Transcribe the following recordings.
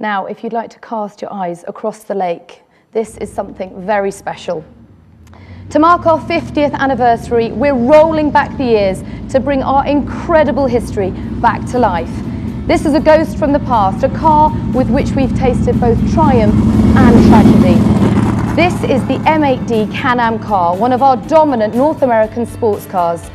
Now, if you'd like to cast your eyes across the lake, this is something very special. To mark our 50th anniversary, we're rolling back the years to bring our incredible history back to life. This is a ghost from the past, a car with which we've tasted both triumph and tragedy. This is the M8D Can-Am car, one of our dominant North American sports cars.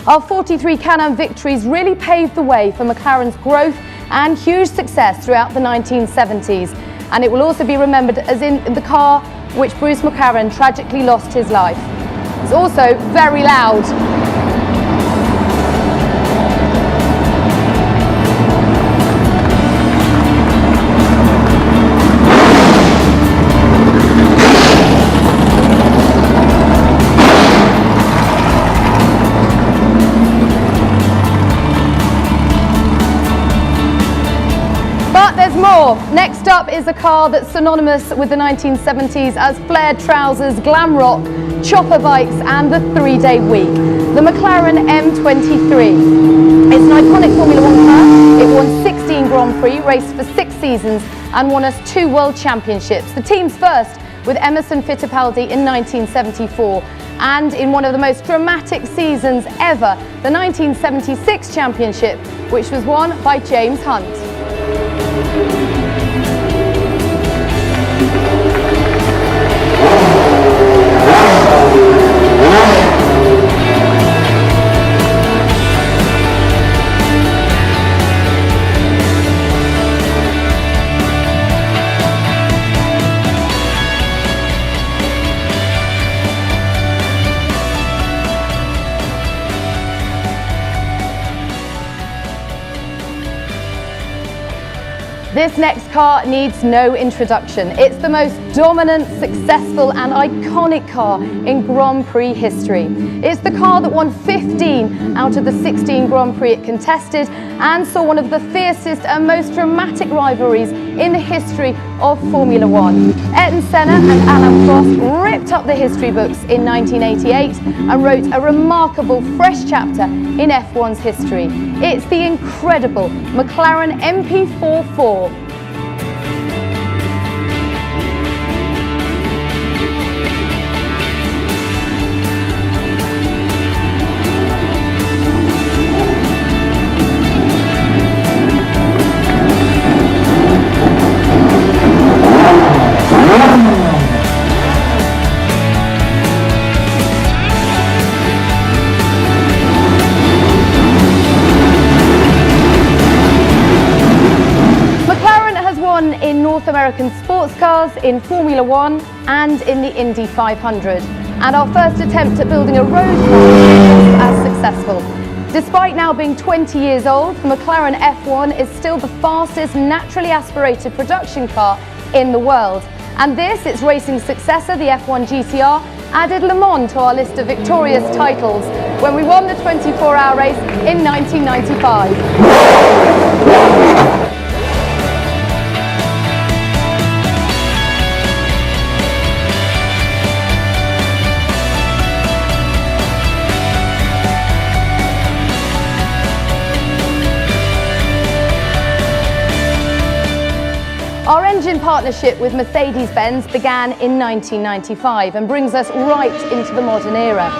Our 43 Can-Am victories really paved the way for McLaren's growth and huge success throughout the 1970s, and it will also be remembered as in the car which Bruce McLaren tragically lost his life. It's also very loud. More. Next up is a car that's synonymous with the 1970s as flared trousers, glam rock, chopper bikes and the three-day week. The McLaren M23. It's an iconic Formula One car. It won 16 Grand Prix, raced for 6 seasons and won us 2 World Championships. The team's first with Emerson Fittipaldi in 1974 and in one of the most dramatic seasons ever, the 1976 Championship, which was won by James Hunt. This next car needs no introduction. It's the most dominant, successful and iconic car in Grand Prix history. It's the car that won 15 out of the 16 Grand Prix it contested and saw one of the fiercest and most dramatic rivalries in the history of Formula One. Ayrton Senna and Alain Prost ripped up the history books in 1988 and wrote a remarkable fresh chapter in F1's history. It's the incredible McLaren MP4-28. In North American sports cars, in Formula One and in the Indy 500. And our first attempt at building a road car was as successful. Despite now being 20 years old, the McLaren F1 is still the fastest naturally aspirated production car in the world. And this, its racing successor, the F1 GTR, added Le Mans to our list of victorious titles when we won the 24-hour race in 1995. Our engine partnership with Mercedes-Benz began in 1995 and brings us right into the modern era.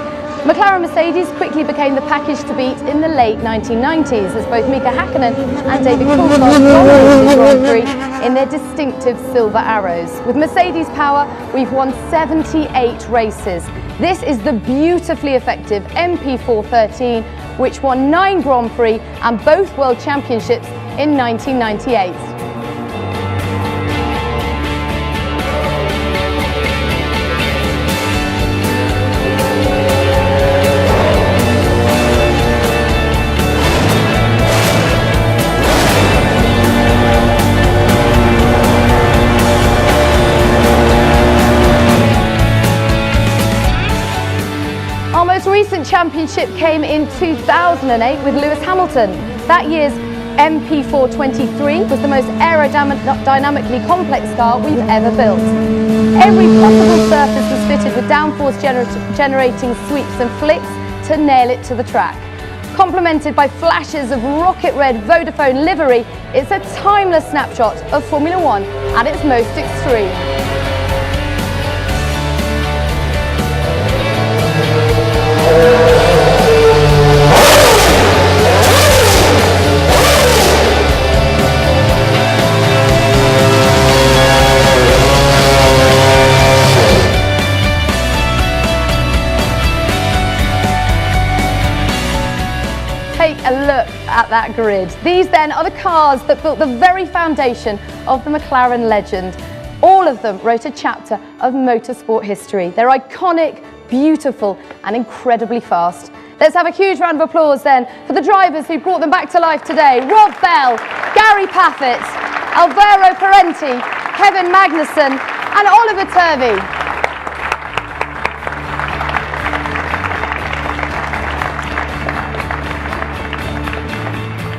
McLaren Mercedes quickly became the package to beat in the late 1990s as both Mika Hakkinen and David Coulthard dominated the Grand Prix in their distinctive silver arrows. With Mercedes power, we've won 78 races. This is the beautifully effective MP4-28, which won 9 Grand Prix and both World Championships in 1998. Our most recent championship came in 2008 with Lewis Hamilton. That year's MP4-28 was the most aerodynamically complex car we've ever built. Every possible surface was fitted with downforce generating sweeps and flicks to nail it to the track. complemented by flashes of rocket red Vodafone livery. It's a timeless snapshot of Formula One at its most extreme. Take a look at that grid. These then are the cars that built the very foundation of the McLaren legend. All of them wrote a chapter of motorsport history. They're iconic, beautiful and incredibly fast. Let's have a huge round of applause then for the drivers who brought them back to life today. Rob Bell, Gary Paffett, Alvaro Parenti, Kevin Magnussen and Oliver Turvey.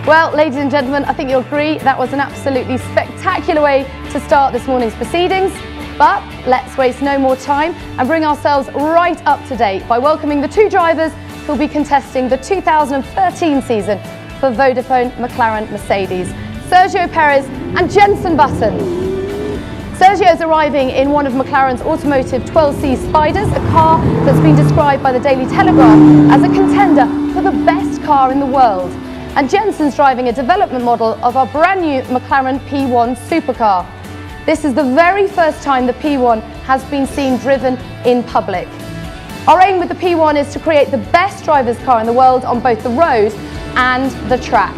Well, ladies and gentlemen, I think you'll agree that was an absolutely spectacular way to start this morning's proceedings. But let's waste no more time and bring ourselves right up to date by welcoming the two drivers who'll be contesting the 2013 season for Vodafone McLaren Mercedes, Sergio Perez and Jenson Button. Sergio's arriving in one of McLaren's automotive 12C Spiders, a car that's been described by the Daily Telegraph as a contender for the best car in the world. And Jenson's driving a development model of our brand new McLaren P1 supercar. This is the very first time the P1 has been seen driven in public. Our aim with the P1 is to create the best driver's car in the world on both the road and the track.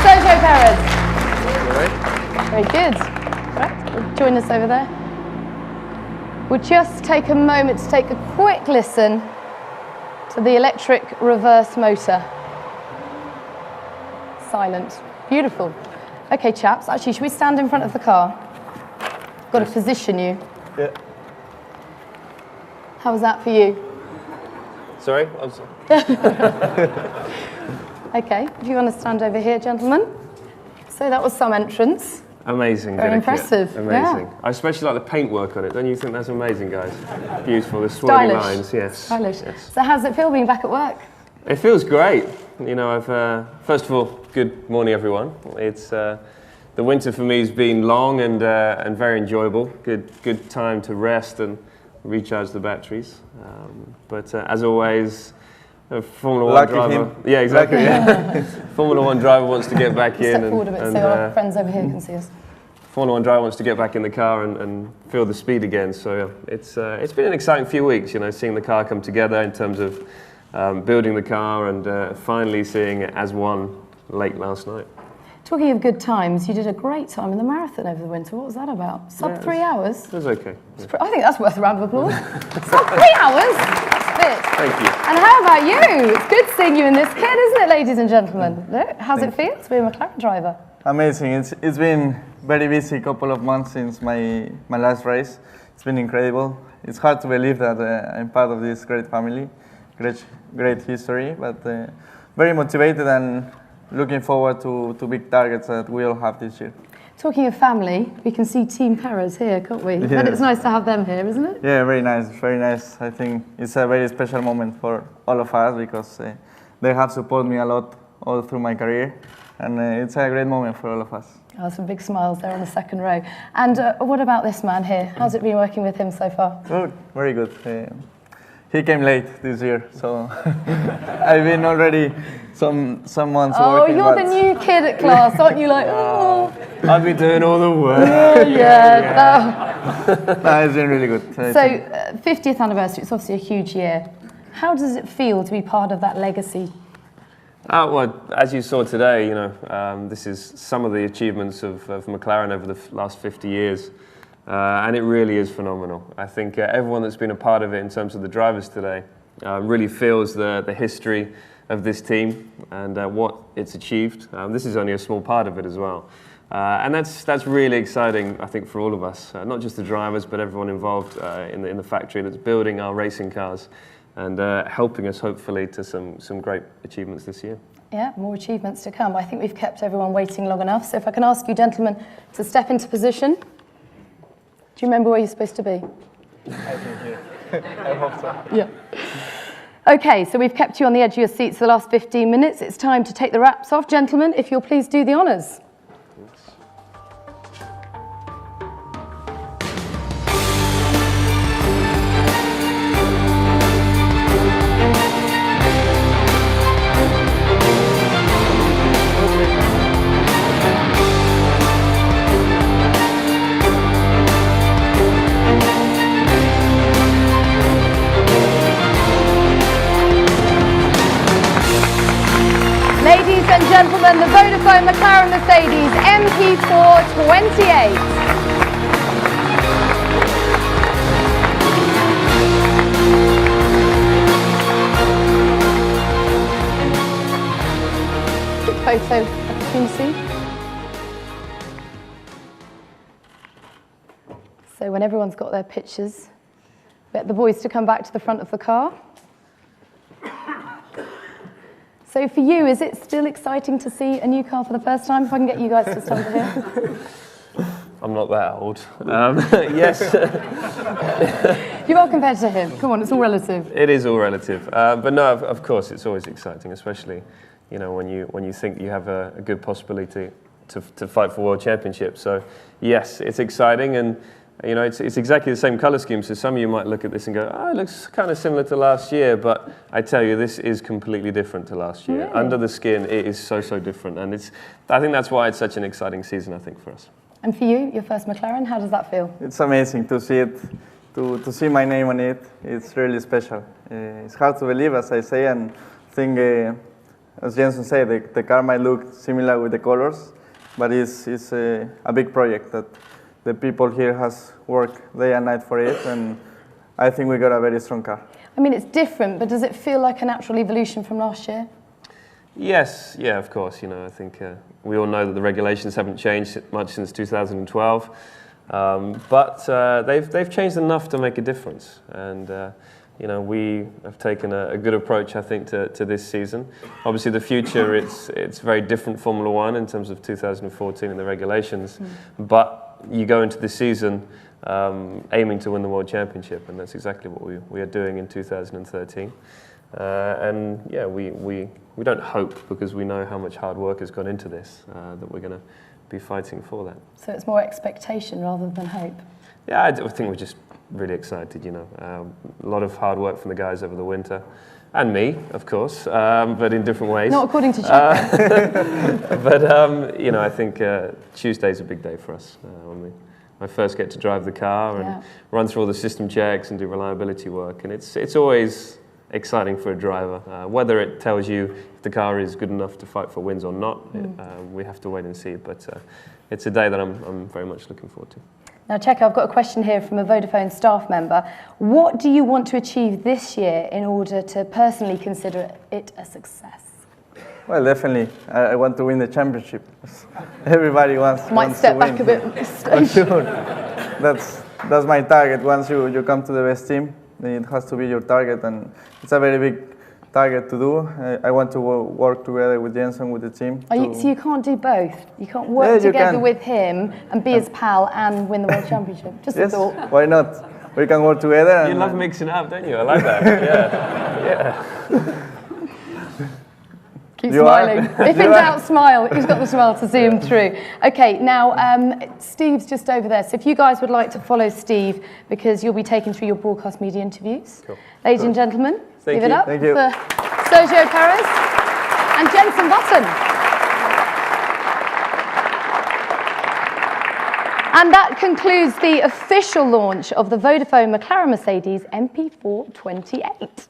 Sergio Perez. Very good. Right, join us over there. We'll just take a moment to take a quick listen to the electric reverse motor. Silent. Beautiful. Okay, chaps, actually, should we stand in front of the car? Got to position you. Yeah. How was that for you? Sorry? Okay, if you want to stand over here, gentlemen. So that was some entrance. Amazing. Very impressive. Amazing. Yeah. I especially like the paintwork on it. Don't you think that's amazing, guys? Beautiful. The swirly lines. Yes. Stylish. Yes. So how's it feel being back at work? It feels great. You know, I've first of all, good morning, everyone. It's the winter for me has been long and very enjoyable. Good time to rest and recharge the batteries. But as always. A Formula One driver. Yeah, exactly. Yeah. Formula One driver wants to get back in. Step forward a bit so our friends over here can see us. Formula One driver wants to get back in the car and feel the speed again. So it's been an exciting few weeks. You know, seeing the car come together in terms of building the car and finally seeing it as one late last night. Talking of good times, you did a great time in the marathon over the winter. What was that about? Sub 3 hours? It was okay. Yeah. I think that's worth a round of applause. Sub 3 hours? Fit. Thank you. And how about you? It's good seeing you in this kit, isn't it, ladies and gentlemen? How's it feel to be a McLaren driver? Amazing. It's been very busy couple of months since my last race. It's been incredible. It's hard to believe that I'm part of this great family, great history, but very motivated and looking forward to big targets that we'll have this year. Talking of family, we can see Team Perez here, can't we? Yeah. But it's nice to have them here, isn't it? Yeah, very nice, very nice. I think it's a very special moment for all of us because they have supported me a lot all through my career, and it's a great moment for all of us. Oh, some big smiles there on the second row. And what about this man here? How's it been working with him so far? Good, very good. He came late this year, so I've been already some months working. Oh, you're the new kid at class, aren't you? Like, oh. I've been doing all the work. Yeah. No, it's been really good. So, 50th anniversary, it's obviously a huge year. How does it feel to be part of that legacy? Well, as you saw today, you know, this is some of the achievements of McLaren over the last 50 years. And it really is phenomenal. I think everyone that's been a part of it in terms of the drivers today really feels the history of this team and what it's achieved. This is only a small part of it as well. And that's really exciting, I think, for all of us, not just the drivers, but everyone involved in the factory that's building our racing cars and helping us, hopefully, to some great achievements this year. Yeah, more achievements to come. I think we've kept everyone waiting long enough. So if I can ask you, gentlemen, to step into position. Do you remember where you're supposed to be? I think here. I hope so. Yeah. Okay, so we've kept you on the edge of your seats for the last 15 minutes. It's time to take the wraps off. Gentlemen, if you'll please do the honours. Ladies and gentlemen, the Vodafone McLaren Mercedes MP4-28. Photo opportunity. So when everyone's got their pictures, get the boys to come back to the front of the car. So for you, is it still exciting to see a new car for the first time? If I can get you guys to stand here. I'm not that old. Yes. You are compared to him. Come on, it's all relative. It is all relative. But no, of course, it's always exciting, especially when you think you have a good possibility to fight for world championships. So yes, it's exciting, and it's exactly the same colour scheme. So some of you might look at this and go, "Oh, it looks kind of similar to last year." But I tell you, this is completely different to last year. Really? Under the skin, it is so different, and I think that's why it's such an exciting season, I think, for us. And for you, your first McLaren, how does that feel? It's amazing to see it, to see my name on it. It's really special. It's hard to believe, as I say, and I think, as Jensen said, the car might look similar with the colors, but it's a big project that the people here has worked day and night for it, and I think we got a very strong car. I mean, it's different, but does it feel like a natural evolution from last year? Yes, yeah, of course. I think we all know that the regulations haven't changed much since 2012, but they've changed enough to make a difference. And we have taken a good approach, I think, to this season. Obviously, the future it's very different Formula One in terms of 2014 and the regulations, but you go into the season aiming to win the World Championship, and that's exactly what we are doing in 2013. And yeah, we don't hope, because we know how much hard work has gone into this, that we're going to be fighting for that. So it's more expectation rather than hope? Yeah, I think we're just really excited, a lot of hard work from the guys over the winter. And me, of course, but in different ways. Not according to Checo. But, I think Tuesday's a big day for us. When I first get to drive the car and run through all the system checks and do reliability work. And it's always exciting for a driver. Whether it tells you if the car is good enough to fight for wins or not, we have to wait and see. But it's a day that I'm very much looking forward to. Now, Checo, I've got a question here from a Vodafone staff member. What do you want to achieve this year in order to personally consider it a success? Well, definitely, I want to win the championship. Everybody wants Might wants step to back win. a bit. For sure. That's my target. Once you come to the best team, it has to be your target, and it's a very big target to do. I want to work together with Jensen, with the team. So you can't do both? You can't work together with him and be his pal and win the World Championship? Just a thought. Why not? We can work together. You love mixing it up, don't you? I like that. Yeah. Keep smiling. If in doubt, smile. He's got the smile to see him through. Okay, now Steve's just over there. So if you guys would like to follow Steve, because you'll be taken through your broadcast media interviews. Cool. Ladies and gentlemen, give it up Thank you. for Sergio Perez and Jensen Button. And that concludes the official launch of the Vodafone McLaren Mercedes MP4-28.